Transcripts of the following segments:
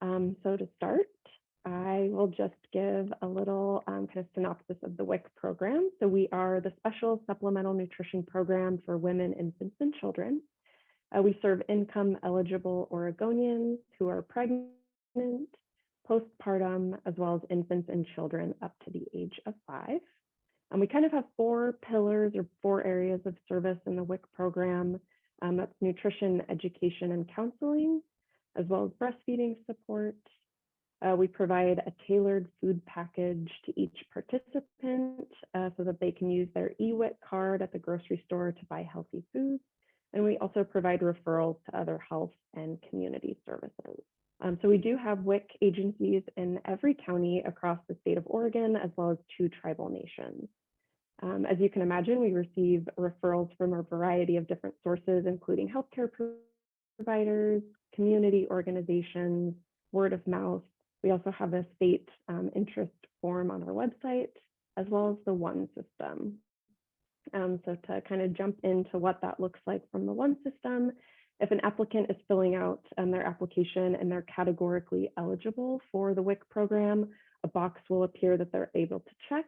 So to start, I will just give a little kind of synopsis of the WIC program. So we are the Special Supplemental Nutrition Program for women, infants, and children. We serve income-eligible Oregonians who are pregnant, postpartum, as well as infants and children up to the age of 5. And we kind of have 4 pillars or 4 areas of service in the WIC program. That's nutrition, education, and counseling, as well as breastfeeding support. We provide a tailored food package to each participant so that they can use their eWIC card at the grocery store to buy healthy foods. And we also provide referrals to other health and community services. So we do have WIC agencies in every county across the state of Oregon, as well as 2 tribal nations. As you can imagine, we receive referrals from a variety of different sources, including healthcare providers, community organizations, word of mouth. We also have a state interest form on our website, as well as the ONE system. So to kind of jump into what that looks like from the ONE system, if an applicant is filling out their application and they're categorically eligible for the WIC program, a box will appear that they're able to check,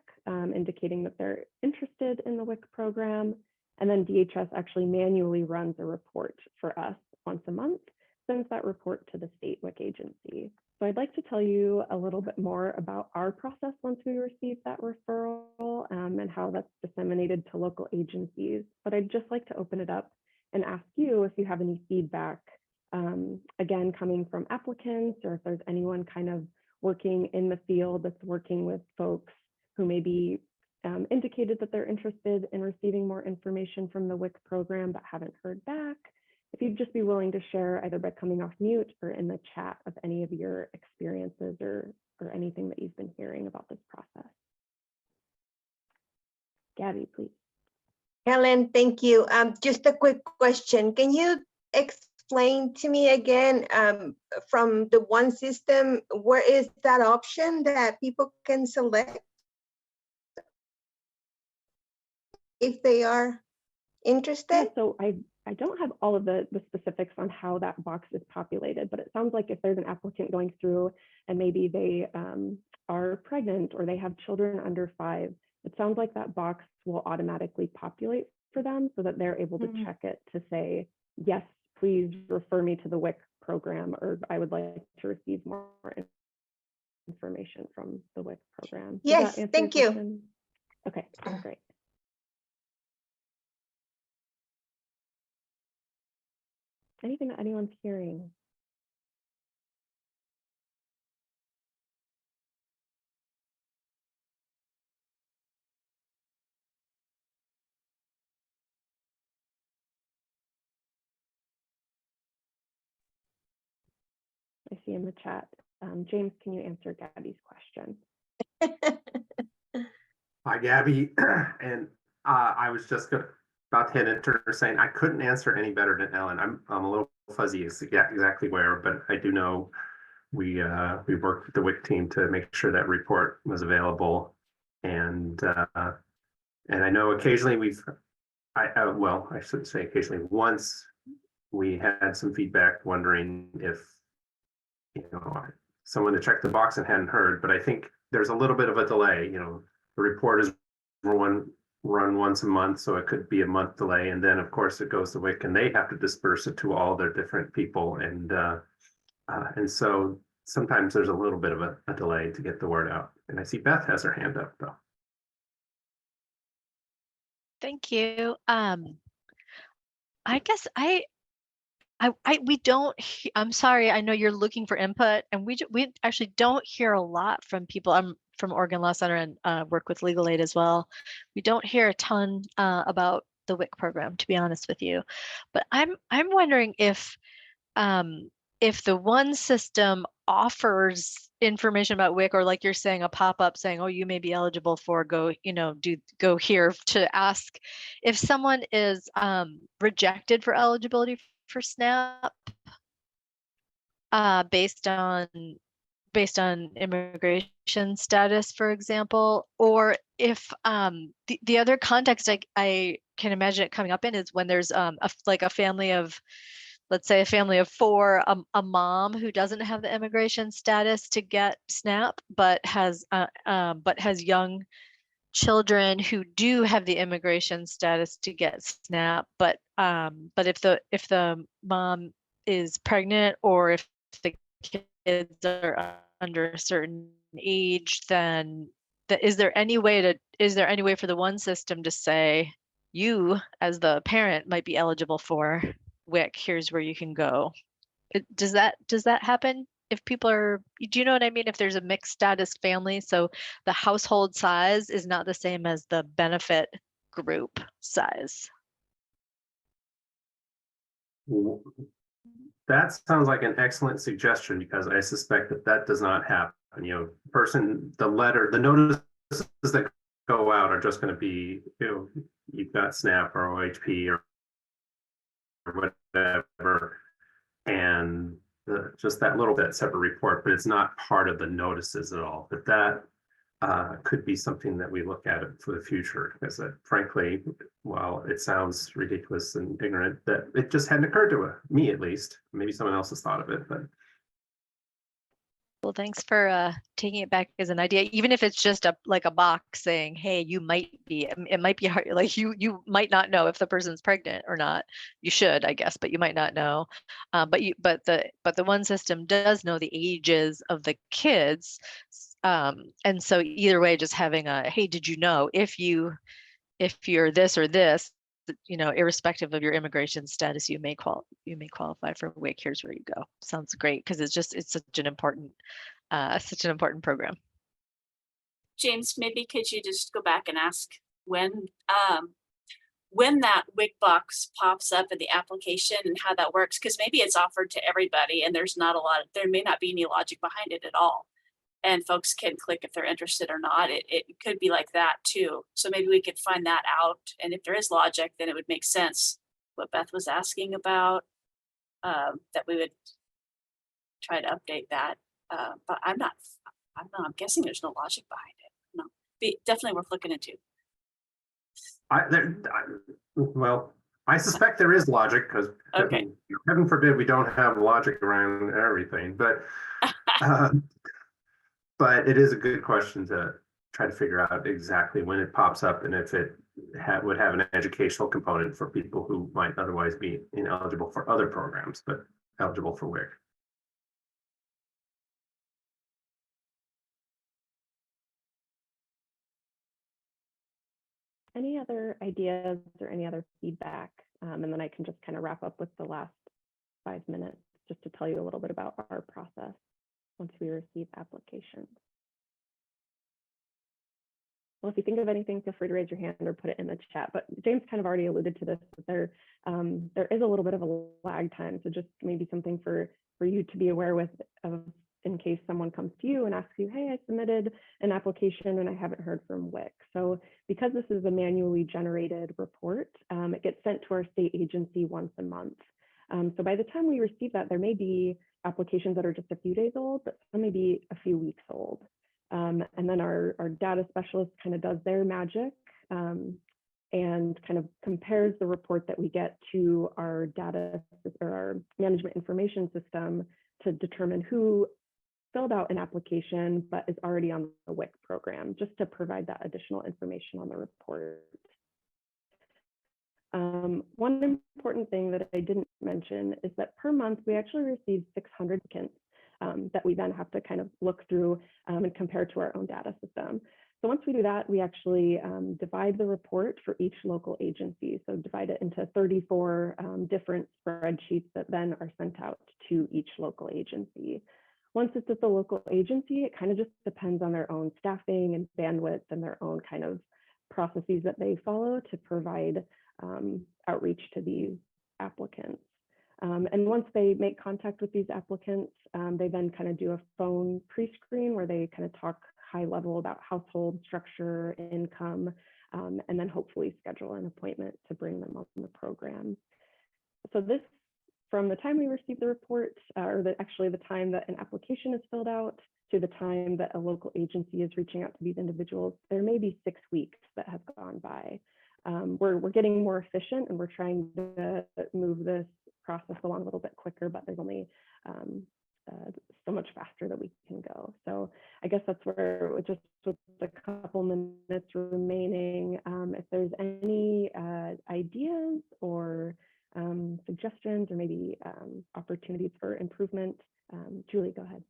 indicating that they're interested in the WIC program. And then DHS actually manually runs a report for us once a month, sends that report to the state WIC agency. So I'd like to tell you a little bit more about our process once we receive that referral and how that's disseminated to local agencies. But I'd just like to open it up and ask you if you have any feedback, again, coming from applicants, or if there's anyone kind of working in the field that's working with folks who maybe indicated that they're interested in receiving more information from the WIC program but haven't heard back. If you'd just be willing to share either by coming off mute or in the chat of any of your experiences or anything that you've been hearing about this process. Gabby, please. Helen, thank you. Just a quick question. Can you explain to me again from the ONE system, where is that option that people can select if they are interested? Yeah, so I don't have all of the specifics on how that box is populated, but it sounds like if there's an applicant going through and maybe they are pregnant or they have children under 5, it sounds like that box will automatically populate for them so that they're able to check it to say, yes, please refer me to the WIC program, or I would like to receive more information from the WIC program. Yes, thank you. Okay, great. Anything that anyone's hearing? I see in the chat. James, can you answer Gabby's question? Hi, Gabby. And I was just about to hit enter saying I couldn't answer any better than Ellen. I'm a little fuzzy as to exactly where, but I do know we worked with the WIC team to make sure that report was available. And I know occasionally well, I should say occasionally, once we had some feedback wondering if, someone had checked the box and hadn't heard, but I think there's a little bit of a delay. The report is run once a month, so it could be a month delay, and then of course it goes to WIC and they have to disperse it to all their different people, and so sometimes there's a little bit of a delay to get the word out. And I see Beth has her hand up though. Thank you. I guess we don't. I'm sorry. I know you're looking for input, and we actually don't hear a lot from people. I'm from Oregon Law Center and work with legal aid as well. We don't hear a ton about the WIC program, to be honest with you. But I'm wondering if the ONE system offers information about WIC, or like you're saying, a pop-up saying, oh, you may be eligible for go here to ask if someone is rejected for eligibility for SNAP based on immigration status, for example, or if the other context I can imagine it coming up in is when there's like a family of let's say a family of 4, a mom who doesn't have the immigration status to get SNAP, but has young children who do have the immigration status to get SNAP, but if the mom is pregnant or if the kids are under a certain age, then is there any way for the one system to say, you as the parent might be eligible for WIC, here's where you can go? Does that happen if people are, do you know what I mean? If there's a mixed status family, so the household size is not the same as the benefit group size. That sounds like an excellent suggestion, because I suspect that does not happen. You know, the notices that go out are just going to be, you've got SNAP or OHP or whatever, and just that little bit separate report, but it's not part of the notices at all. But that could be something that we look at for the future, because frankly, while it sounds ridiculous and ignorant, that it just hadn't occurred to me, at least. Maybe someone else has thought of it, but. Well, thanks for taking it back as an idea, even if it's just a box saying, hey, you might be, it might be hard, like you might not know if the person's pregnant or not. You should, I guess, but you might not know. But the one system does know the ages of the kids. And so either way, just having a, hey, did you know if you're this or this, irrespective of your immigration status, you may qualify for WIC. Here's where you go. Sounds great, because it's such an important program. James, maybe could you just go back and ask when that WIC box pops up in the application and how that works? Because maybe it's offered to everybody and there may not be any logic behind it at all. And folks can click if they're interested or not. It could be like that too. So maybe we could find that out. And if there is logic, then it would make sense what Beth was asking about, that we would try to update that. But I'm guessing there's no logic behind it. No, definitely worth looking into. Well, I suspect there is logic, because okay. Heaven forbid we don't have logic around everything, but but it is a good question to try to figure out exactly when it pops up, and if it would have an educational component for people who might otherwise be ineligible for other programs, but eligible for WIC. Any other ideas or any other feedback? And then I can just kind of wrap up with the last 5 minutes just to tell you a little bit about our process once we receive applications. Well, if you think of anything, feel free to raise your hand or put it in the chat. But James kind of already alluded to this, but there is a little bit of a lag time. So just maybe something for you to be aware of in case someone comes to you and asks you, hey, I submitted an application and I haven't heard from WIC. So because this is a manually generated report, it gets sent to our state agency once a month. So by the time we receive that, there may be applications that are just a few days old, but some may be a few weeks old. And then our data specialist kind of does their magic and kind of compares the report that we get to our data or our management information system to determine who filled out an application but is already on the WIC program, just to provide that additional information on the report. One important thing that I didn't mention is that per month we actually receive 600 applicants that we then have to kind of look through and compare to our own data system. So once we do that, we actually divide the report for each local agency. So divide it into 34 different spreadsheets that then are sent out to each local agency. Once it's at the local agency, it kind of just depends on their own staffing and bandwidth and their own kind of processes that they follow to provide outreach to these applicants. And once they make contact with these applicants, they then kind of do a phone pre-screen where they kind of talk high level about household structure, income, and then hopefully schedule an appointment to bring them on the program. So this, from the time we receive the report, or actually the time that an application is filled out to the time that a local agency is reaching out to these individuals, there may be 6 weeks that have gone by. We're getting more efficient, and we're trying to move this process along a little bit quicker, but there's only so much faster that we can go. So I guess that's where, just with a couple minutes remaining, if there's any ideas or suggestions or maybe opportunities for improvement, Julie, go ahead.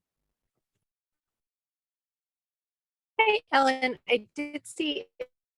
Hey, Ellen, I did see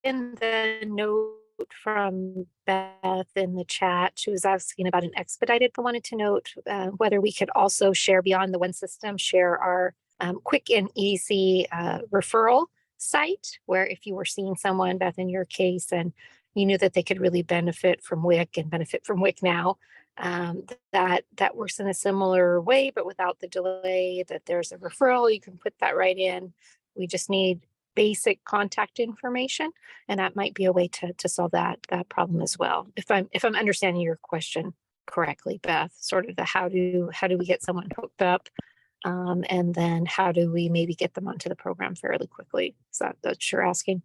in the note from Beth in the chat, she was asking about an expedited, but wanted to note whether we could also share beyond the one system, share our quick and easy referral site, where if you were seeing someone, Beth, in your case, and you knew that they could really benefit from WIC and benefit from WIC now, that works in a similar way, but without the delay, that there's a referral, you can put that right in. We just need basic contact information, and that might be a way to solve that problem as well. If I'm understanding your question correctly, Beth, sort of the how do we get someone hooked up, and then how do we maybe get them onto the program fairly quickly? Is that what you're asking?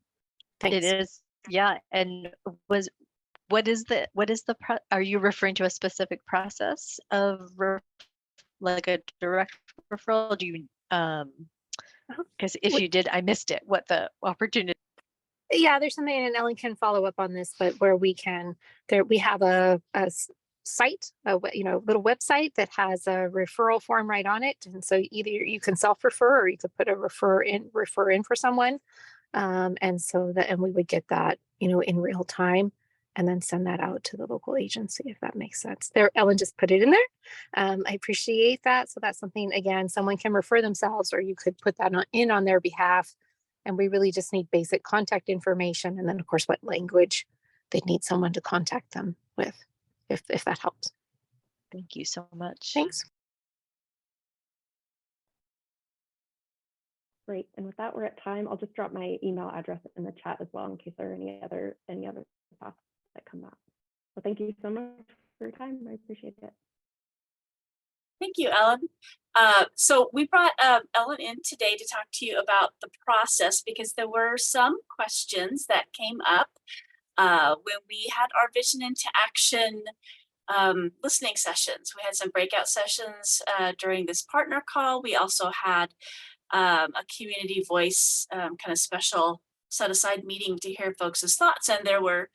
Thanks. It is, yeah. And what is the are you referring to a specific process of like a direct referral? Do you because if you did, I missed it. What the opportunity? Yeah, there's something, and Ellen can follow up on this, but where we have a site, little website that has a referral form right on it, and so either you can self-refer or you could put a refer in for someone, and we would get that in real time, and then send that out to the local agency, if that makes sense. There, Ellen just put it in there. I appreciate that. So that's something, again, someone can refer themselves, or you could put that on their behalf. And we really just need basic contact information. And then of course, what language they'd need someone to contact them with, if that helps. Thank you so much. Thanks. Great. And with that, we're at time. I'll just drop my email address in the chat as well in case there are any other thoughts that come up. Well, thank you so much for your time. I appreciate it. Thank you, Ellen. So we brought Ellen in today to talk to you about the process, because there were some questions that came up when we had our Vision into Action listening sessions. We had some breakout sessions during this partner call. We also had a community voice kind of special set aside meeting to hear folks' thoughts, and there were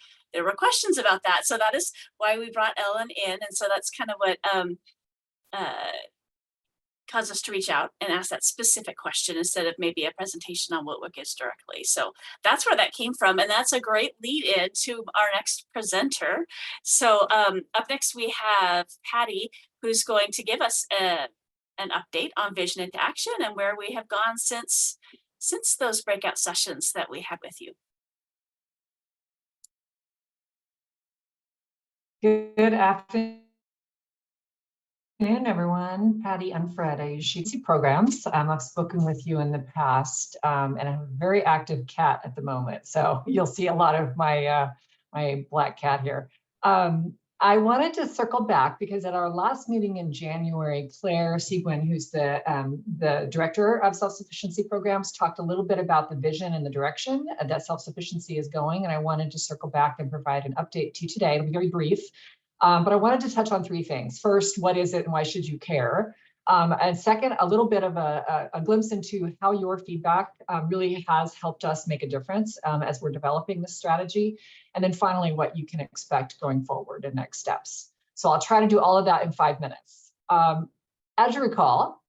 questions about that. So that is why we brought Ellen in, and so that's kind of what caused us to reach out and ask that specific question instead of maybe a presentation on what WIC is directly. So that's where that came from, and that's a great lead in to our next presenter. So up next we have Patty, who's going to give us an update on Vision into Action and where we have gone since those breakout sessions that we had with you. Good afternoon, everyone. Patty and Fred, I usually see programs. I've spoken with you in the past, and I have a very active cat at the moment, so you'll see a lot of my my black cat here. I wanted to circle back because at our last meeting in January, Claire Seguin, who's the director of self-sufficiency programs, talked a little bit about the vision and the direction that self-sufficiency is going. And I wanted to circle back and provide an update to you today. It'll be very brief, but I wanted to touch on three things. First, what is it and why should you care? And second, a little bit of a glimpse into how your feedback really has helped us make a difference as we're developing this strategy. And then finally, what you can expect going forward and next steps. So I'll try to do all of that in 5 minutes. As you recall,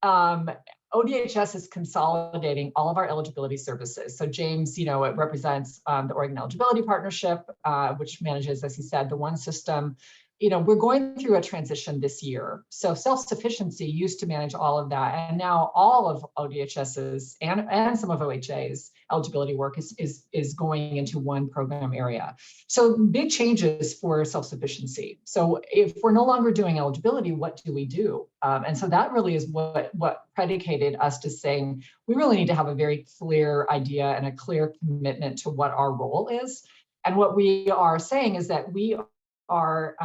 ODHS is consolidating all of our eligibility services. So James, it represents the Oregon Eligibility Partnership, which manages, as he said, the one system. We're going through a transition this year. So self-sufficiency used to manage all of that. And now all of ODHS's and some of OHA's eligibility work is going into one program area. So big changes for self-sufficiency. So if we're no longer doing eligibility, what do we do? And so that really is what predicated us to saying, we really need to have a very clear idea and a clear commitment to what our role is. And what we are saying is that we are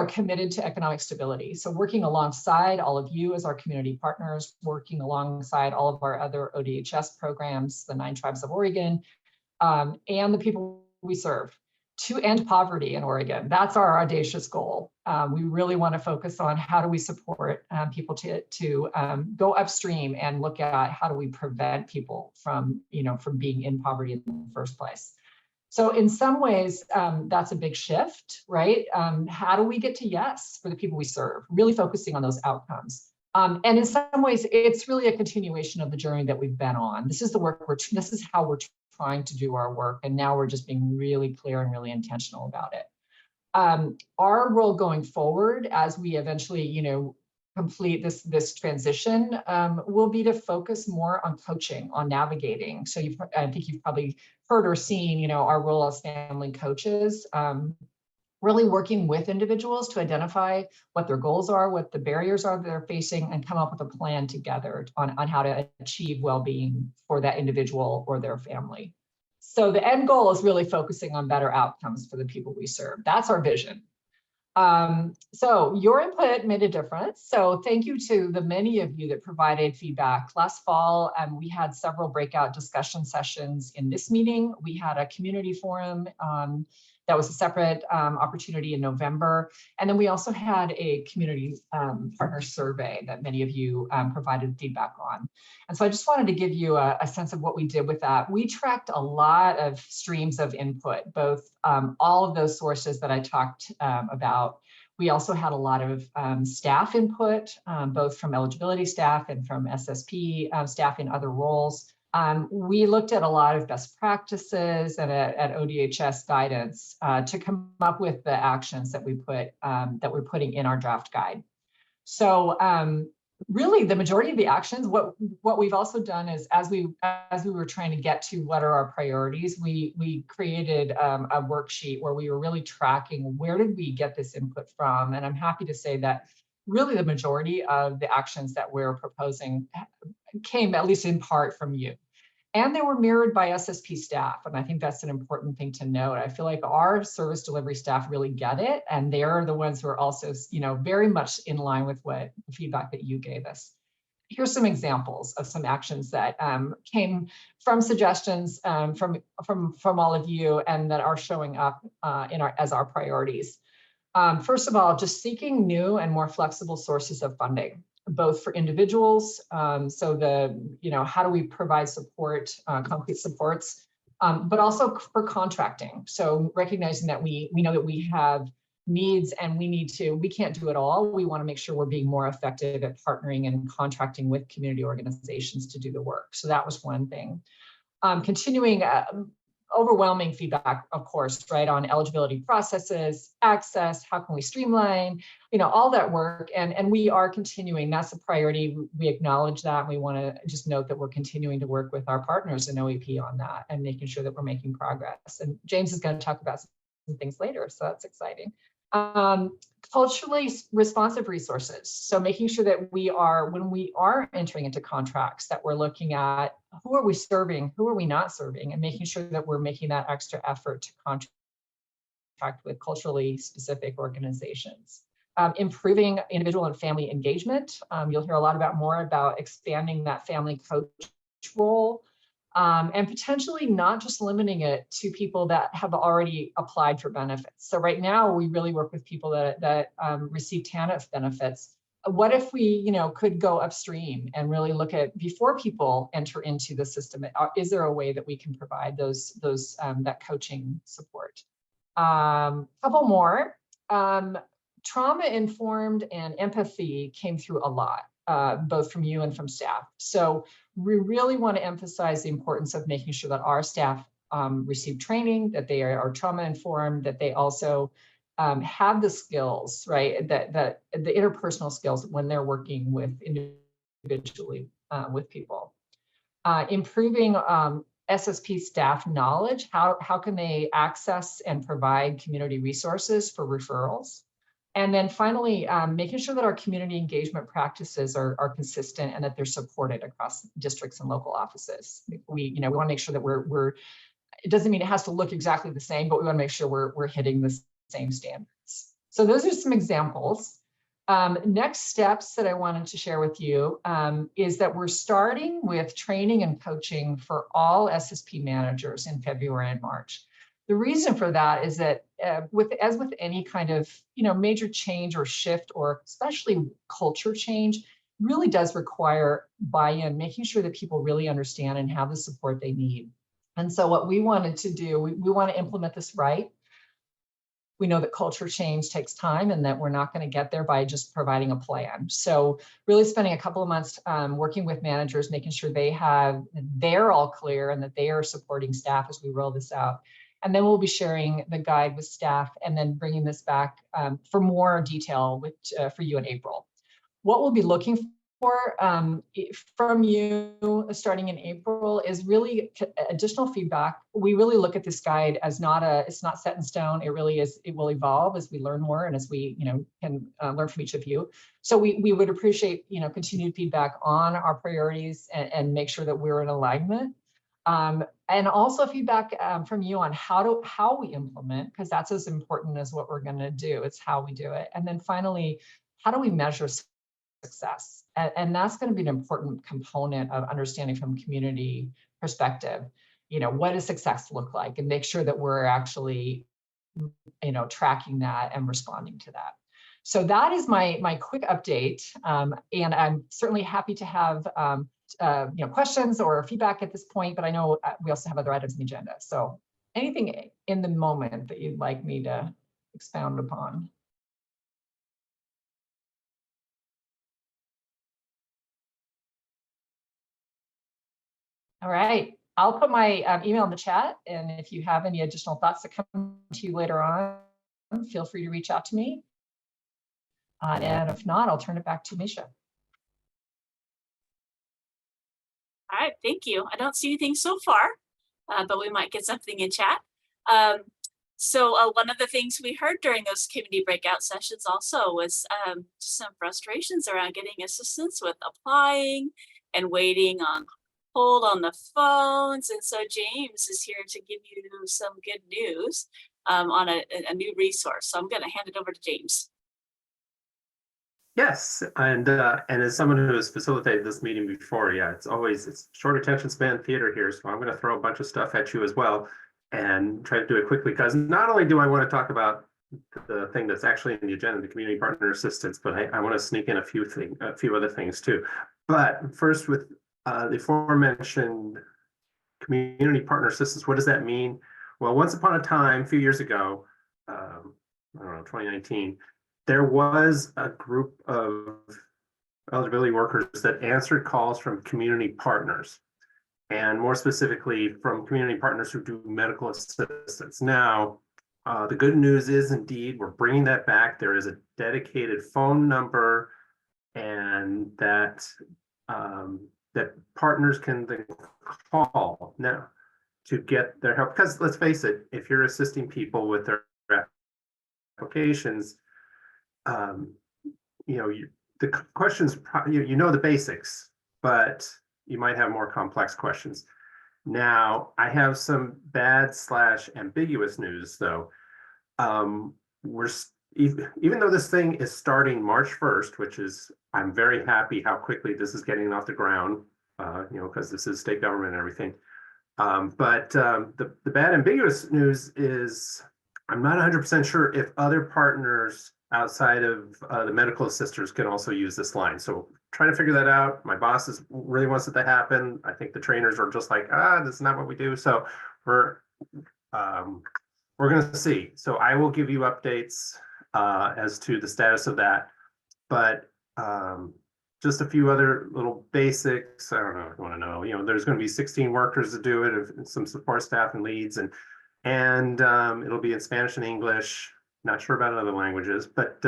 committed to economic stability. So working alongside all of you as our community partners, working alongside all of our other ODHS programs, the 9 tribes of Oregon, and the people we serve, to end poverty in Oregon. That's our audacious goal. We really want to focus on how do we support people to go upstream and look at how do we prevent people from being in poverty in the first place. So in some ways, that's a big shift, right? How do we get to yes for the people we serve? Really focusing on those outcomes. And in some ways, it's really a continuation of the journey that we've been on. This is the work this is how we're trying to do our work, and now we're just being really clear and really intentional about it. Our role going forward, as we eventually, complete this transition, will be to focus more on coaching, on navigating. So I think you've probably heard or seen, our role as family coaches. Really working with individuals to identify what their goals are, what the barriers are that they're facing, and come up with a plan together on how to achieve well-being for that individual or their family. So the end goal is really focusing on better outcomes for the people we serve. That's our vision. So your input made a difference. So thank you to the many of you that provided feedback. Last fall, we had several breakout discussion sessions in this meeting. We had a community forum that was a separate opportunity in November. And then we also had a community partner survey that many of you provided feedback on. And so I just wanted to give you a sense of what we did with that. We tracked a lot of streams of input, both all of those sources that I talked about. We also had a lot of staff input, both from eligibility staff and from SSP staff in other roles. We looked at a lot of best practices and at ODHS guidance to come up with the actions that we're putting in our draft guide. So really, the majority of the actions, what we've also done is, as we were trying to get to what are our priorities, we created a worksheet where we were really tracking where did we get this input from, and I'm happy to say that really the majority of the actions that we're proposing came at least in part from you. And they were mirrored by SSP staff. And I think that's an important thing to note. I feel like our service delivery staff really get it. And they're the ones who are also, very much in line with what the feedback that you gave us. Here's some examples of some actions that came from suggestions from all of you and that are showing up as our priorities. First of all, just seeking new and more flexible sources of funding, both for individuals, so how do we provide support, concrete supports, but also for contracting. So recognizing that we know that we have needs and we can't do it all. We want to make sure we're being more effective at partnering and contracting with community organizations to do the work. So that was one thing. Continuing overwhelming feedback, of course, right, on eligibility processes, access, how can we streamline, all that work. And we are continuing, that's a priority. We acknowledge that. We want to just note that we're continuing to work with our partners in OEP on that and making sure that we're making progress. And James is going to talk about some things later, so that's exciting. Culturally responsive resources. So making sure that when we are entering into contracts, that we're looking at who are we serving, who are we not serving, and making sure that we're making that extra effort to contract with culturally specific organizations. Improving individual and family engagement. You'll hear a lot more about expanding that family coach role. And potentially not just limiting it to people that have already applied for benefits. So right now we really work with people that receive TANF benefits. What if we, could go upstream and really look at before people enter into the system? Is there a way that we can provide that coaching support? Couple more. Trauma-informed and empathy came through a lot. Both from you and from staff. So we really want to emphasize the importance of making sure that our staff receive training, that they are trauma-informed, that they also have the skills, right, that the interpersonal skills when they're working with individually with people. Improving SSP staff knowledge, how can they access and provide community resources for referrals? And then finally, making sure that our community engagement practices are consistent and that they're supported across districts and local offices. We want to make sure that it doesn't mean it has to look exactly the same, but we want to make sure we're hitting the same standards. So those are some examples. Next steps that I wanted to share with you is that we're starting with training and coaching for all SSP managers in February and March. The reason for that is that as with any kind of major change or shift, or especially culture change, really does require buy-in, making sure that people really understand and have the support they need. And so what we wanted to do, we want to implement this right. We know that culture change takes time and that we're not going to get there by just providing a plan. So really spending a couple of months working with managers, making sure they're all clear and that they are supporting staff as we roll this out. And then we'll be sharing the guide with staff and then bringing this back for more detail for you in April. What we'll be looking for from you starting in April is really additional feedback. We really look at this guide as it's not set in stone. It really is, it will evolve as we learn more and as we can learn from each of you. So we would appreciate continued feedback on our priorities and make sure that we're in alignment. And also feedback from you on how we implement, because that's as important as what we're going to do. It's how we do it. And then finally, how do we measure success? And that's going to be an important component of understanding from a community perspective, what does success look like, and make sure that we're actually, tracking that and responding to that. So that is my quick update. And I'm certainly happy to have questions or feedback at this point, but I know we also have other items on the agenda. So anything in the moment that you'd like me to expound upon? All right, I'll put my email in the chat, and if you have any additional thoughts that come to you later on, feel free to reach out to me. And if not, I'll turn it back to Misha. All right, thank you. I don't see anything so far, but we might get something in chat. So one of the things we heard during those community breakout sessions also was some frustrations around getting assistance with applying and waiting on hold on the phones. And so James is here to give you some good news on a new resource. So I'm going to hand it over to James. Yes, and as someone who has facilitated this meeting before, yeah, it's short attention span theater here, so I'm going to throw a bunch of stuff at you as well and try to do it quickly, because not only do I want to talk about the thing that's actually in the agenda, the community partner assistance, but I want to sneak in a few other things too. But first, with the aforementioned community partner assistance, what does that mean? Well, once upon a time, a few years ago, I don't know, 2019. There was a group of eligibility workers that answered calls from community partners, and more specifically from community partners who do medical assistance. Now, the good news is indeed we're bringing that back. There is a dedicated phone number, and that partners can then call now to get their help. Because let's face it, if you're assisting people with their applications, the questions, the basics, but you might have more complex questions. Now, I have some bad/ambiguous news, though. Even though this thing is starting March 1st, which is, I'm very happy how quickly this is getting off the ground, because this is state government and everything. But the bad ambiguous news is I'm not 100% sure if other partners outside of the medical assisters can also use this line. So trying to figure that out. My boss really wants it to happen. I think the trainers are just like, this is not what we do. So we're going to see. So I will give you updates as to the status of that. But just a few other little basics. I don't know if you want to know. There's going to be 16 workers to do it, and some support staff and leads, and it'll be in Spanish and English. Not sure about other languages, but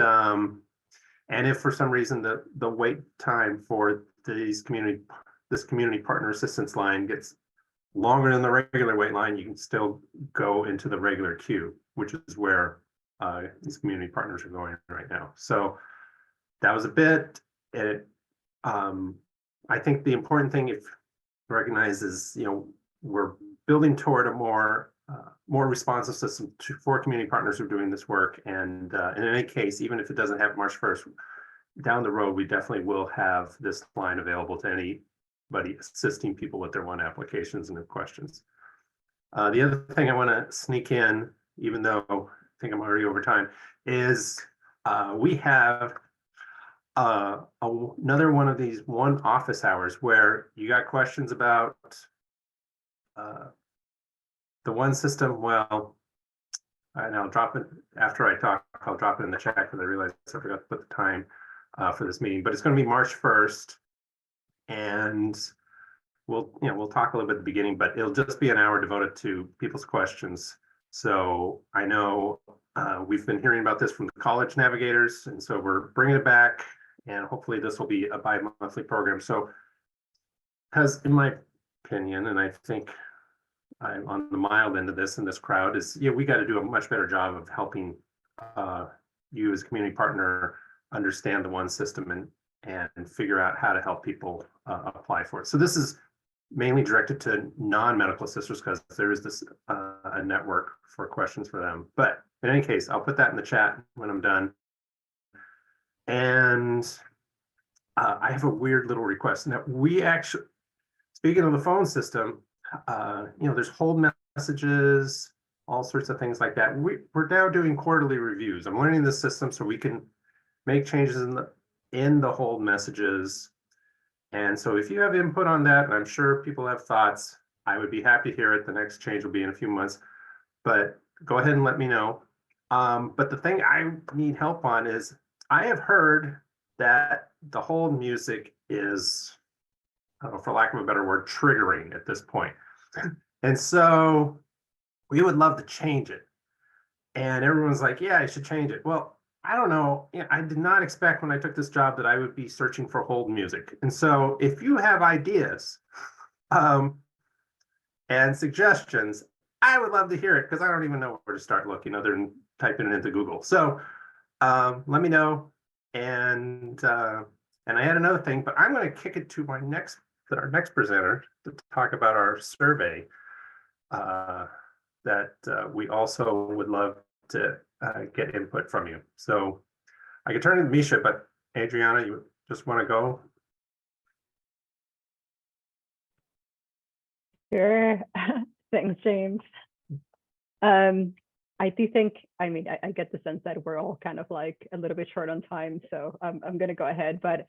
and if for some reason the wait time for this community partner assistance line gets longer than the regular wait line, you can still go into the regular queue, which is where these community partners are going right now. So that was a bit. I think the important thing, if recognized, is we're building toward a more responsive system for community partners who are doing this work. And in any case, even if it doesn't have March 1st, down the road, we definitely will have this line available to anybody assisting people with their one applications and their questions. The other thing I want to sneak in, even though I think I'm already over time, is we have another one of these one office hours where you got questions about the one system. Well, and I'll drop it after I talk. I'll drop it in the chat because I realized I forgot to put the time for this meeting. But it's going to be March 1st, and we'll talk a little bit at the beginning, but it'll just be an hour devoted to people's questions. So I know we've been hearing about this from the college navigators, and so we're bringing it back, and hopefully this will be a bi-monthly program. So, because in my opinion, and I think I'm on the mild end of this in this crowd, is we got to do a much better job of helping you as a community partner understand the one system and figure out how to help people apply for it. So this is mainly directed to non-medical assisters because there is this a network for questions for them. But in any case, I'll put that in the chat when I'm done. And I have a weird little request. Now, we actually, speaking of the phone system, there's hold messages, all sorts of things like that. We're now doing quarterly reviews. I'm learning this system so we can make changes in the hold messages. And so if you have input on that, and I'm sure people have thoughts, I would be happy to hear it. The next change will be in a few months, but go ahead and let me know. But the thing I need help on is I have heard that the hold music is, for lack of a better word, triggering at this point. And so we would love to change it. And everyone's like, yeah, I should change it. Well, I don't know. I did not expect when I took this job that I would be searching for hold music. And so if you have ideas and suggestions, I would love to hear it because I don't even know where to start looking other than typing it into Google. So let me know. And I had another thing, but I'm going to kick it to our next presenter to talk about our survey that we also would love to get input from you. So I could turn it to Misha, but Adriana, you just want to go? Sure. Thanks, James. I do think, I get the sense that we're all kind of like a little bit short on time, so I'm going to go ahead. But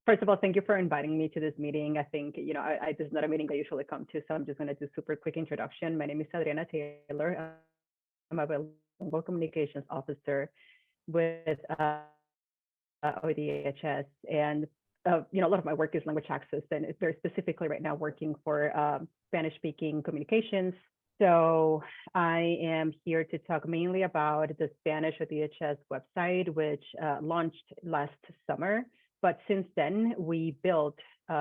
first of all, thank you for inviting me to this meeting. I think, this is not a meeting I usually come to, so I'm just going to do a super quick introduction. My name is Adriana Taylor. I'm a bilingual communications officer with ODHS, and a lot of my work is language access, and it's very specifically right now working for Spanish-speaking communications. So I am here to talk mainly about the Spanish ODHS website, which launched last summer. But since then, we built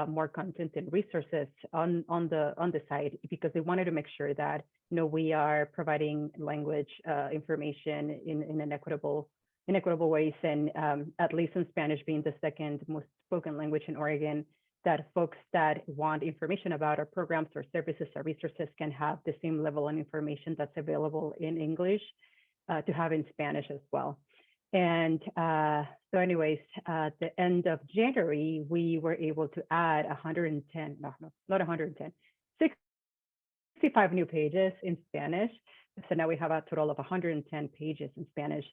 more content and resources on the site because we wanted to make sure that we are providing language information in an equitable ways, and at least in Spanish being the second most spoken language in Oregon, that folks that want information about our programs or services or resources can have the same level of information that's available in English to have in Spanish as well. And so anyways, at the end of January, we were able to add 65 new pages in Spanish. So now we have a total of 110 pages in Spanish,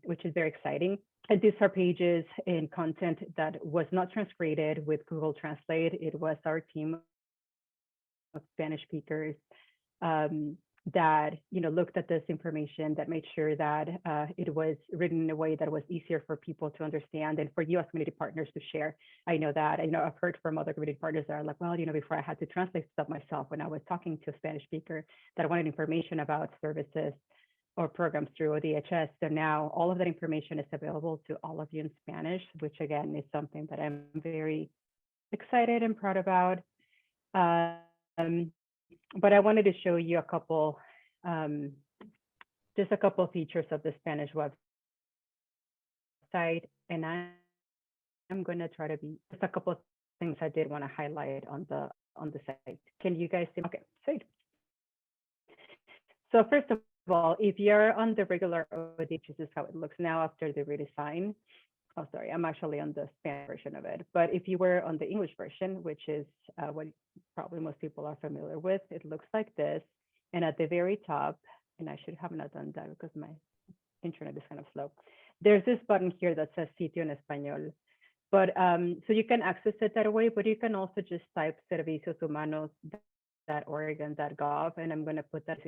which is very exciting. And these are pages and content that was not transcribed with Google Translate. It was our team of Spanish speakers that looked at this information, that made sure that it was written in a way that was easier for people to understand and for you as community partners to share. I know that I've heard from other community partners that are like, well, before I had to translate stuff myself when I was talking to a Spanish speaker that wanted information about services or programs through ODHS. So now all of that information is available to all of you in Spanish, which again is something that I'm very excited and proud about. But I wanted to show you a couple, just a couple of features of the Spanish website. And I'm going to try to be just a couple of things I did want to highlight on the site. Can you guys see? Okay, sweet. So first of all, if you're on the regular ODHS, this is how it looks now after the redesign. oh, sorry, I'm actually on the Spanish version of it. But if you were on the English version, which is what probably most people are familiar with, it looks like this. And at the very top, and I should have not done that because my internet is kind of slow. There's this button here that says Sitio en Español. But so you can access it that way, but you can also just type servicioshumanos.oregon.gov, and I'm going to put that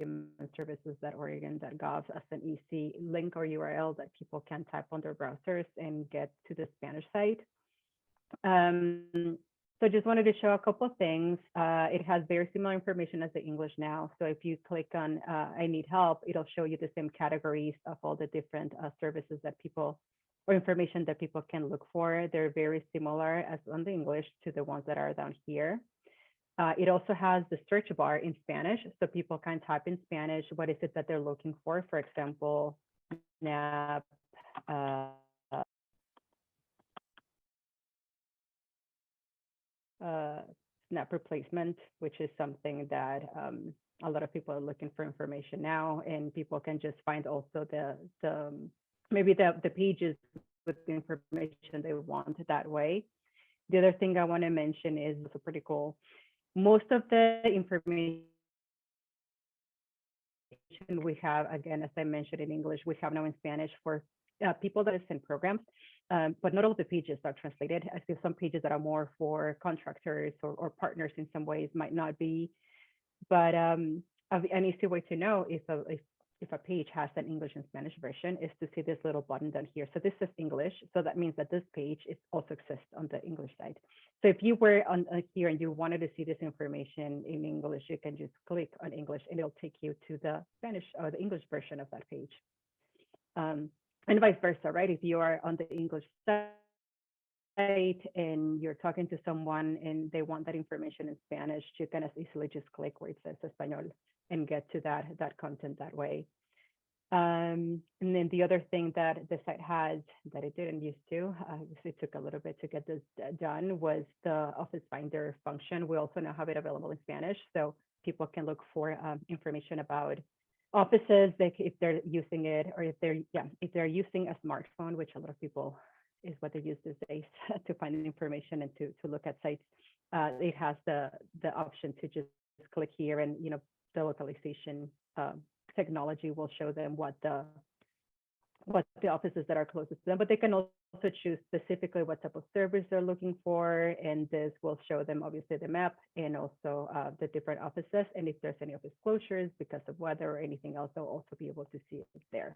humanservices.oregon.gov as an easy link or URL that people can type on their browsers and get to the Spanish site. So just wanted to show a couple of things. It has very similar information as the English now. So if you click on I need help, it'll show you the same categories of all the different services that people or information that people can look for. They're very similar as on the English to the ones that are down here. It also has the search bar in Spanish, so people can type in Spanish what is it that they're looking for. For example, SNAP, SNAP replacement, which is something that a lot of people are looking for information now, and people can just find also maybe the pages with the information they want that way. The other thing I want to mention is also pretty cool. Most of the information we have, again, as I mentioned in English, we have now in Spanish for people that are in programs, but not all the pages are translated. I see some pages that are more for contractors or partners in some ways might not be, but an easy way to know if a page has an English and Spanish version is to see this little button down here. So this is English. So that means that this page is also exists on the English side. So if you were on here and you wanted to see this information in English, you can just click on English and it'll take you to the Spanish or the English version of that page. And vice versa, right? If you are on the English site and you're talking to someone and they want that information in Spanish, you can as easily just click where it says Español and get to that content that way. And then the other thing that the site has that it didn't used to, it took a little bit to get this done, was the Office Finder function. We also now have it available in Spanish, so people can look for information about offices, if they're using it, or if they're using a smartphone, which a lot of people is what they use these days to find information and to look at sites. It has the option to just click here, and the localization technology will show them what the offices that are closest to them, but they can also choose specifically what type of service they're looking for, and this will show them obviously the map and also the different offices, and if there's any office closures because of weather or anything else, they'll also be able to see it there.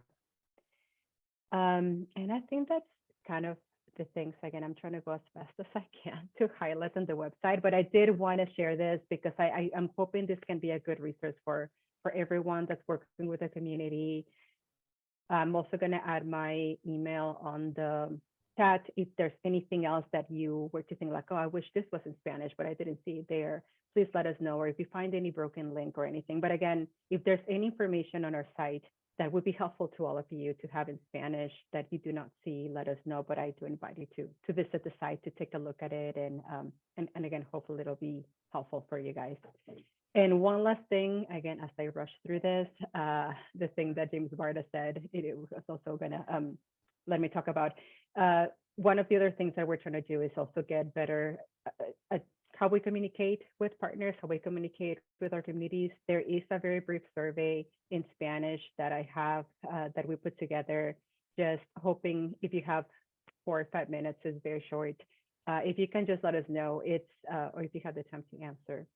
And I think that's kind of the things. Again, I'm trying to go as fast as I can to highlight on the website, but I did want to share this because I'm hoping this can be a good resource for everyone that's working with the community. I'm also going to add my email on the chat if there's anything else that you were to think like, oh, I wish this was in Spanish, but I didn't see it there. Please let us know, or if you find any broken link or anything. But again, if there's any information on our site that would be helpful to all of you to have in Spanish that you do not see, let us know. But I do invite you to visit the site, to take a look at it, and again, hopefully it'll be helpful for you guys. And one last thing, again, as I rush through this, the thing that James Barta said, it was also gonna let me talk about. One of the other things that we're trying to do is also get better at how we communicate with partners, how we communicate with our communities. There is a very brief survey in Spanish that I have that we put together, just hoping if you have 4 or 5 minutes, it's very short. If you can just let us know, or if you have the time to answer.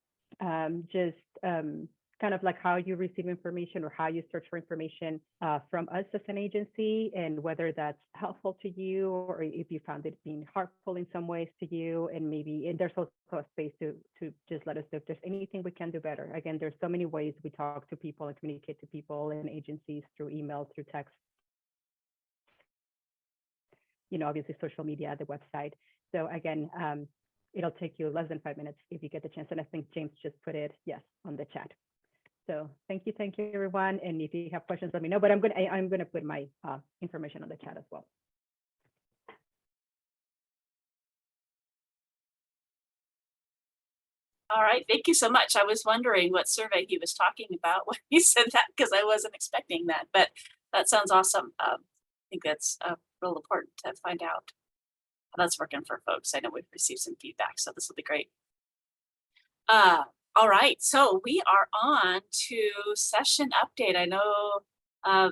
Kind of like how you receive information or how you search for information from us as an agency, and whether that's helpful to you or if you found it being harmful in some ways to you. And there's also a space to just let us know if there's anything we can do better. Again, there's so many ways we talk to people and communicate to people and agencies, through email, through text, obviously social media, the website. So again, it'll take you less than 5 minutes if you get the chance. And I think James just put it, yes, on the chat. So thank you everyone. And if you have questions, let me know. But I'm gonna put my information on the chat as well. All right, thank you so much. I was wondering what survey he was talking about when he said that, because I wasn't expecting that, but that sounds awesome. think that's real important to find out how that's working for folks. I know we've received some feedback, so this will be great. All right, so we are on to session update. I know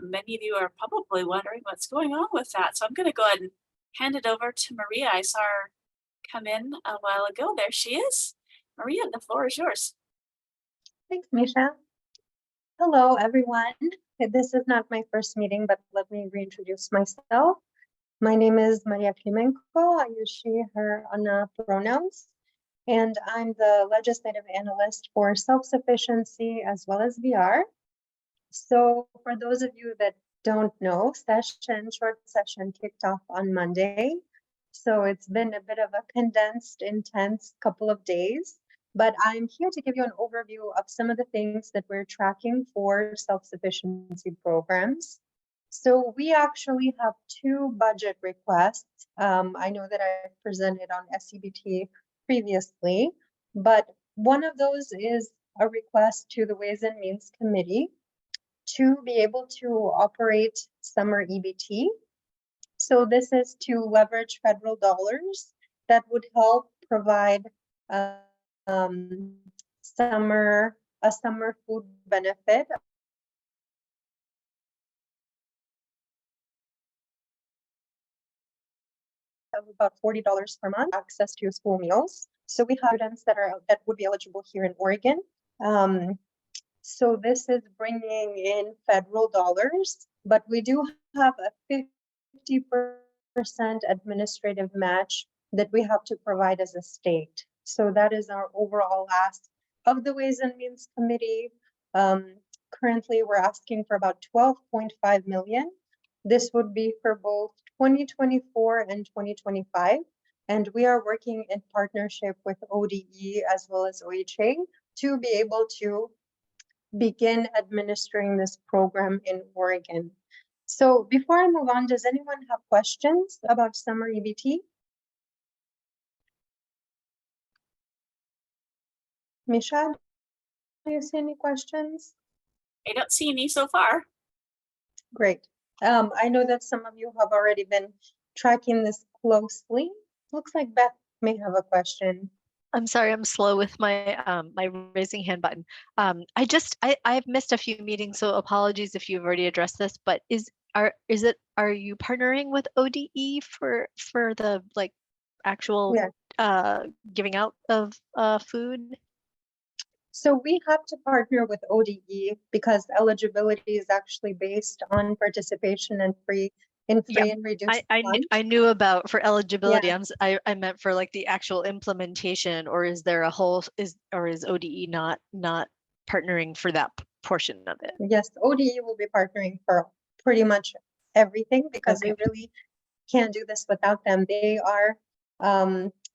many of you are probably wondering what's going on with that. So I'm going to go ahead and hand it over to Maria. I saw her come in a while ago. There she is. Maria, the floor is yours. Thanks, Misha. Hello, everyone. This is not my first meeting, but let me reintroduce myself. My name is Maria Klimenko. I use she, her, Anna pronouns, and I'm the legislative analyst for self-sufficiency as well as VR. So for those of you that don't know, short session kicked off on Monday. So it's been a bit of a condensed, intense couple of days. But I'm here to give you an overview of some of the things that we're tracking for self-sufficiency programs. So we actually have 2 budget requests. I know that I presented on SCBT previously, but one of those is a request to the Ways and Means Committee to be able to operate summer EBT. So this is to leverage federal dollars that would help provide a summer food benefit of about $40 per month, access to school meals. So we have students that would be eligible here in Oregon. So this is bringing in federal dollars, but we do have a 50% administrative match that we have to provide as a state. So that is our overall ask of the Ways and Means Committee. Currently, we're asking for about 12.5 million. This would be for both 2024 and 2025. And we are working in partnership with ODE as well as OHA to be able to begin administering this program in Oregon. So before I move on, does anyone have questions about summer EBT? Misha, do you see any questions? I don't see any so far. Great. I know that some of you have already been tracking this closely. Looks like Beth may have a question. I'm sorry, I'm slow with my my raising hand button. I've missed a few meetings, so apologies if you've already addressed this, but are you partnering with ODE for the like actual giving out of food? So we have to partner with ODE because eligibility is actually based on participation and free and reduced lunch. I knew about for eligibility. I meant for like the actual implementation, or is there a whole is ODE not partnering for that portion of it? Yes, ODE will be partnering for pretty much everything because we really can't do this without them. They are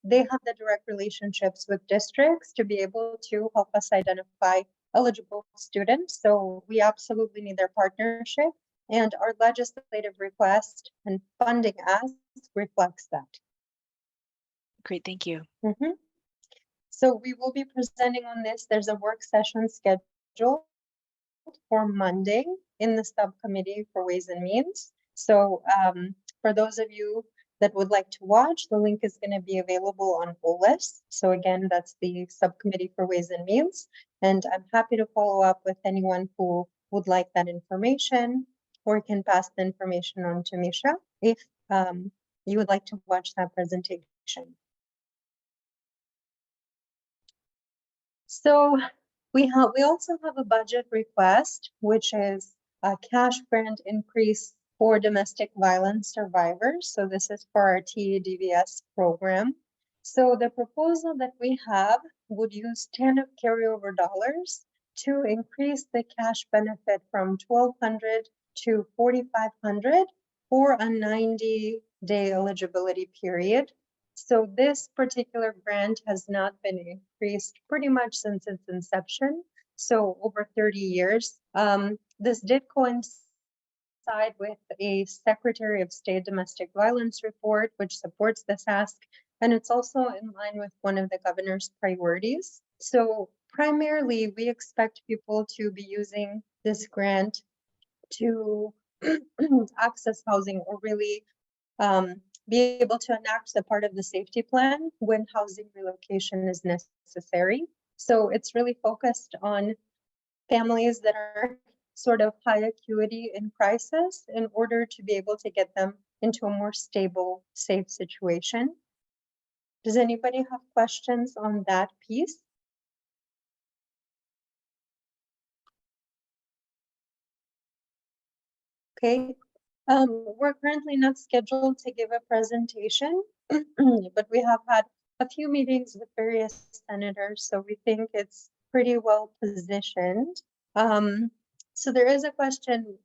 they have the direct relationships with districts to be able to help us identify eligible students. So we absolutely need their partnership, and our legislative request and funding ask reflects that. Great, thank you. So we will be presenting on this. There's a work session scheduled for Monday in the subcommittee for Ways and Means. So for those of you that would like to watch, the link is going to be available on OLIS. So again, that's the subcommittee for Ways and Means. And I'm happy to follow up with anyone who would like that information, or can pass the information on to Misha if you would like to watch that presentation. So we also have a budget request, which is a cash grant increase for domestic violence survivors. So this is for our TADVS program. So the proposal that we have would use 10 of carryover dollars to increase the cash benefit from $1,200 to $4,500 for a 90-day eligibility period. So this particular grant has not been increased pretty much since its inception, so over 30 years. This did coincide with a Secretary of State domestic violence report, which supports this ask, and it's also in line with one of the governor's priorities. So primarily, we expect people to be using this grant to access housing or really be able to enact the part of the safety plan when housing relocation is necessary. So it's really focused on families that are sort of high acuity in crisis in order to be able to get them into a more stable, safe situation. Does anybody have questions on that piece? Okay, we're currently not scheduled to give a presentation, but we have had a few meetings with various senators, so we think it's pretty well positioned. So there is a question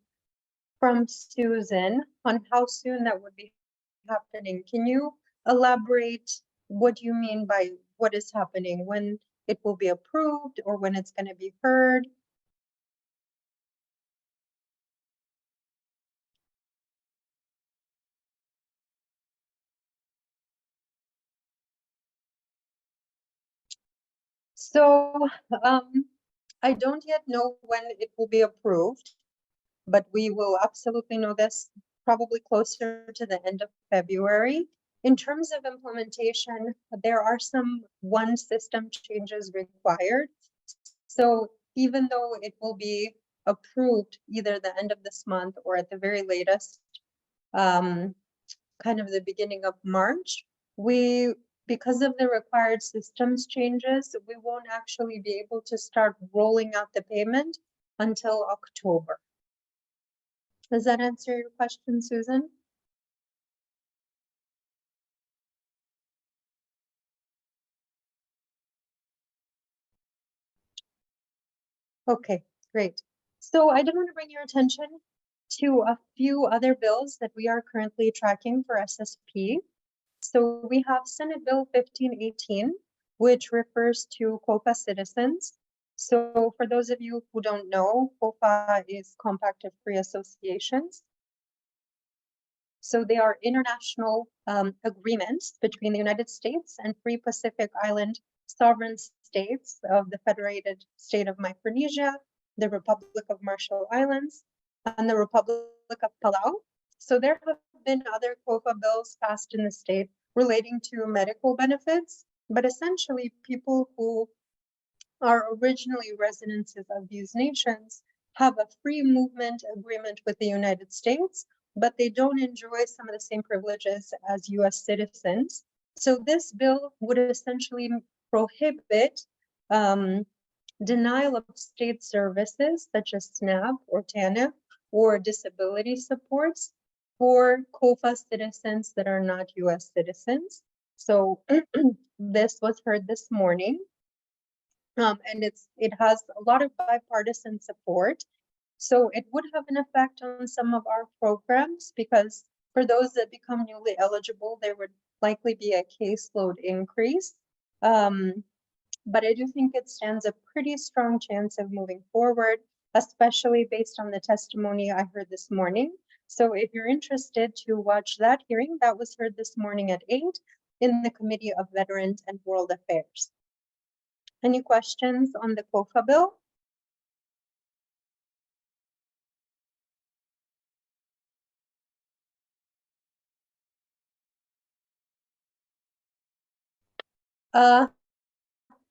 from Susan on how soon that would be happening. Can you elaborate what you mean by what is happening, when it will be approved or when it's going to be heard? So I don't yet know when it will be approved, but we will absolutely know this probably closer to the end of February. In terms of implementation, there are some one system changes required. So even though it will be approved either the end of this month or at the very latest, kind of the beginning of March, because of the required systems changes, we won't actually be able to start rolling out the payment until October. Does that answer your question, Susan? Okay, great. So I did want to bring your attention to a few other bills that we are currently tracking for SSP. So we have Senate Bill 1518, which refers to COFA citizens. So for those of you who don't know, COFA is Compact of Free Associations. So they are international agreements between the United States and Free Pacific Island sovereign states of the Federated State of Micronesia, the Republic of Marshall Islands, and the Republic of Palau. So there have been other COFA bills passed in the state relating to medical benefits, but essentially people who are originally residents of these nations have a free movement agreement with the United States, but they don't enjoy some of the same privileges as US citizens. So this bill would essentially prohibit denial of state services such as SNAP or TANF or disability supports for COFA citizens that are not US citizens. So this was heard this morning. And it has a lot of bipartisan support. So it would have an effect on some of our programs because for those that become newly eligible, there would likely be a caseload increase. But I do think it stands a pretty strong chance of moving forward, especially based on the testimony I heard this morning. So if you're interested to watch that hearing, that was heard this morning at 8 in the Committee of Veterans and World Affairs. Any questions on the COFA bill?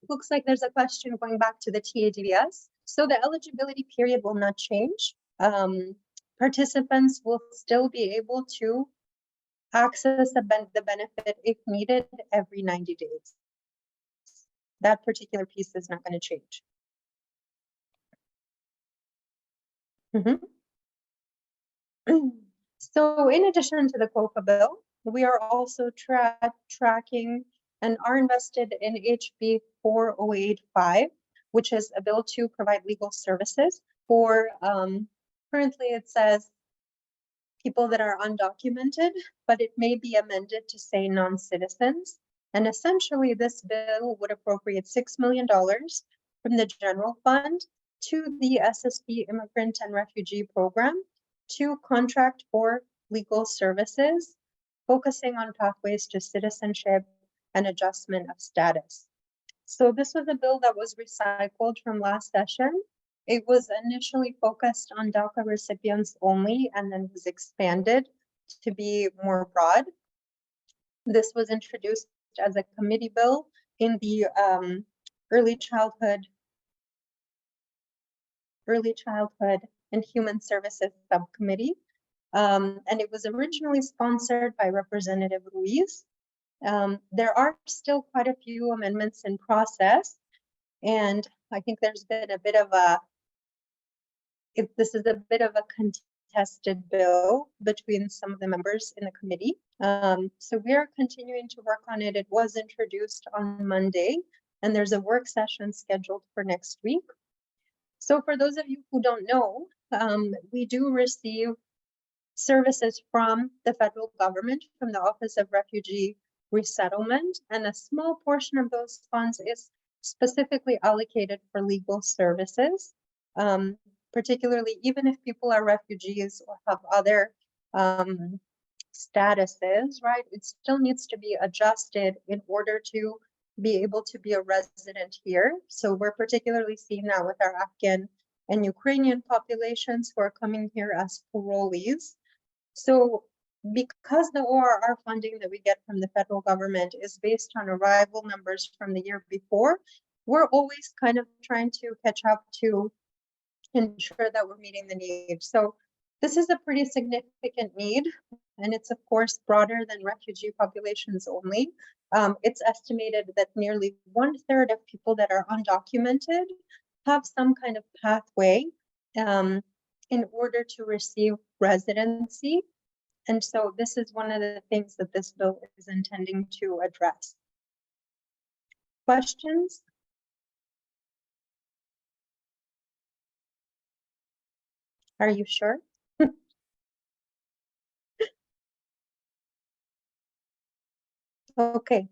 Looks like there's a question going back to the TADVS. So the eligibility period will not change. Participants will still be able to access the benefit if needed every 90 days. That particular piece is not going to change. So in addition to the COFA bill, we are also tracking and are invested in HB 4085, which is a bill to provide legal services for, currently it says people that are undocumented, but it may be amended to say non-citizens. And essentially this bill would appropriate $6 million from the general fund to the SSP Immigrant and Refugee Program to contract for legal services, focusing on pathways to citizenship and adjustment of status. So this was a bill that was recycled from last session. It was initially focused on DACA recipients only and then was expanded to be more broad. This was introduced as a committee bill in the Early Childhood and Human Services Subcommittee. And it was originally sponsored by Representative Ruiz. There are still quite a few amendments in process. And I think there's been a bit of this is a bit of a contested bill between some of the members in the committee. So we are continuing to work on it. It was introduced on Monday, and there's a work session scheduled for next week. So for those of you who don't know, we do receive services from the federal government, from the Office of Refugee Resettlement, and a small portion of those funds is specifically allocated for legal services. Particularly, even if people are refugees or have other statuses, right? It still needs to be adjusted in order to be able to be a resident here. So we're particularly seeing that with our Afghan and Ukrainian populations who are coming here as parolees. So because the ORR funding that we get from the federal government is based on arrival numbers from the year before, we're always kind of trying to catch up to ensure that we're meeting the need. So this is a pretty significant need, and it's of course broader than refugee populations only. It's estimated that nearly 1/3 of people that are undocumented have some kind of pathway in order to receive residency. And so this is one of the things that this bill is intending to address. Questions? Are you sure? Okay.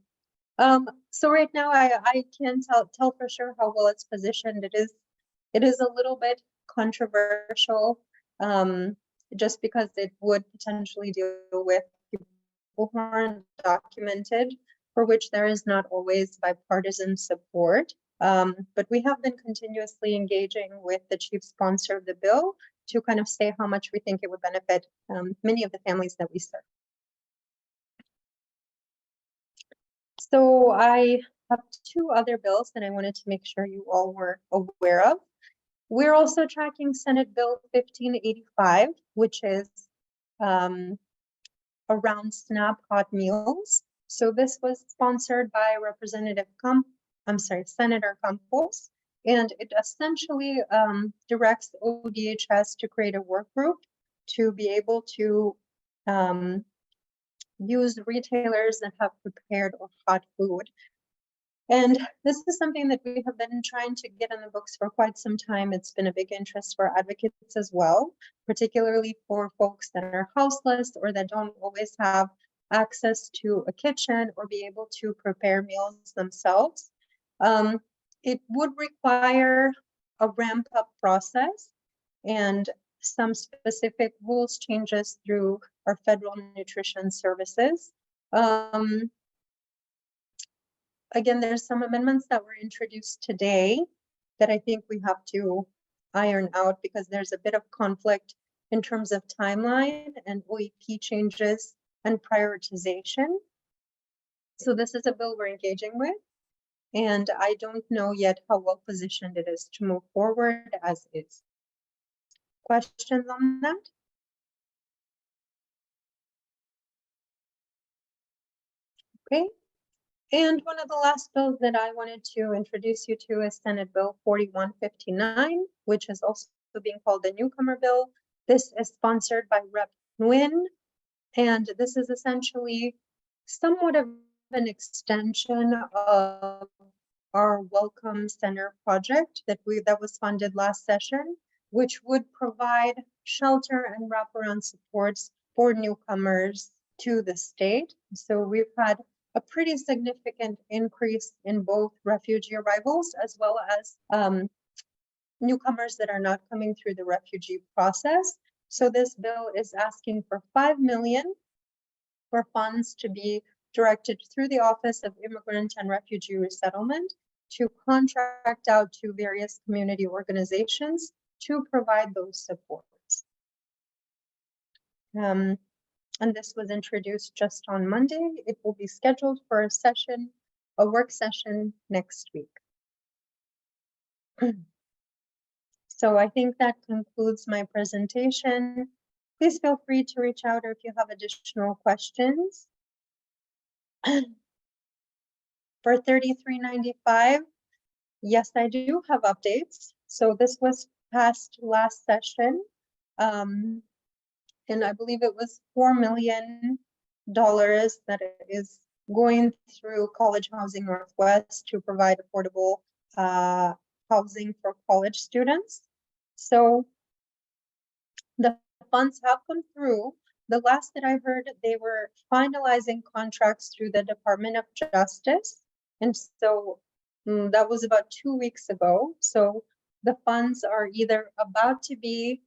So right now I can't tell for sure how well it's positioned. It is a little bit controversial, just because it would potentially deal with people who aren't documented, for which there is not always bipartisan support. But we have been continuously engaging with the chief sponsor of the bill to kind of say how much we think it would benefit many of the families that we serve. So I have two other bills that I wanted to make sure you all were aware of. We're also tracking Senate Bill 1585, which is around SNAP hot meals. So this was sponsored by Senator Campos, and it essentially directs ODHS to create a work group to be able to use retailers that have prepared or hot food. And this is something that we have been trying to get in the books for quite some time. It's been a big interest for advocates as well, particularly for folks that are houseless or that don't always have access to a kitchen or be able to prepare meals themselves. It would require a ramp up process and some specific rules changes through our federal nutrition services. Again, there's some amendments that were introduced today that I think we have to iron out because there's a bit of conflict in terms of timeline and OEP changes and prioritization. So this is a bill we're engaging with, and I don't know yet how well positioned it is to move forward as is. Questions on that? Okay. And one of the last bills that I wanted to introduce you to is Senate Bill 4159, which is also being called the newcomer bill. This is sponsored by Rep. Nguyen, and this is essentially somewhat of an extension of our Welcome Center project that was funded last session, which would provide shelter and wraparound supports for newcomers to the state. So we've had a pretty significant increase in both refugee arrivals as well as newcomers that are not coming through the refugee process. So this bill is asking for $5 million for funds to be directed through the Office of Immigrant and Refugee Resettlement to contract out to various community organizations to provide those supports. And this was introduced just on Monday. It will be scheduled for a work session next week. So I think that concludes my presentation. Please feel free to reach out if you have additional questions. For 3395, yes, I do have updates. So this was passed last session. And I believe it was $4 million that is going through College Housing Northwest to provide affordable housing for college students. So the funds have come through. The last that I heard, they were finalizing contracts through the Department of Justice. And so that was about 2 weeks ago. So the funds are either about to be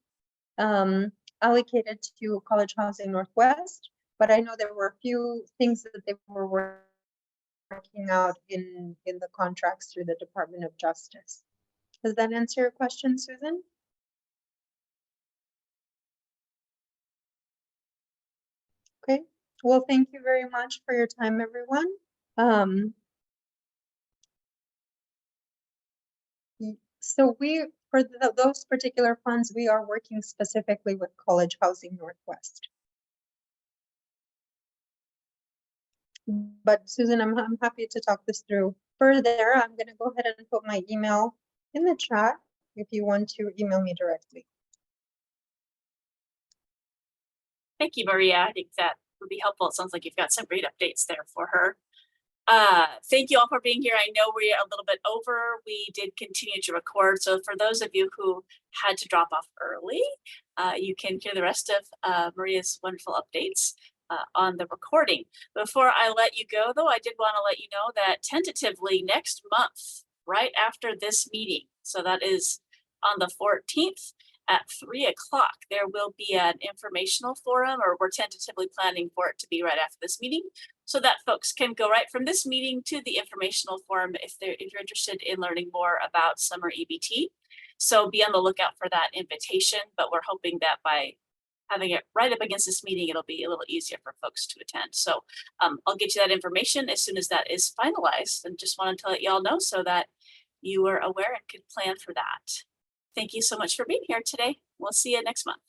allocated to College Housing Northwest, but I know there were a few things that they were working out in the contracts through the Department of Justice. Does that answer your question, Susan? Okay, well, thank you very much for your time, everyone. So for those particular funds, we are working specifically with College Housing Northwest. But Susan, I'm happy to talk this through further. I'm going to go ahead and put my email in the chat if you want to email me directly. Thank you, Maria. I think that would be helpful. It sounds like you've got some great updates there for her. Thank you all for being here. I know we're a little bit over. We did continue to record. So for those of you who had to drop off early, you can hear the rest of Maria's wonderful updates on the recording. Before I let you go, though, I did want to let you know that tentatively next month, right after this meeting, so that is on the 14th at 3 o'clock, there will be an informational forum, or we're tentatively planning for it to be right after this meeting, so that folks can go right from this meeting to the informational forum if you're interested in learning more about summer EBT. So be on the lookout for that invitation, but we're hoping that by having it right up against this meeting, it'll be a little easier for folks to attend. So I'll get you that information as soon as that is finalized, and just wanted to let y'all know so that you were aware and could plan for that. Thank you so much for being here today. We'll see you next month.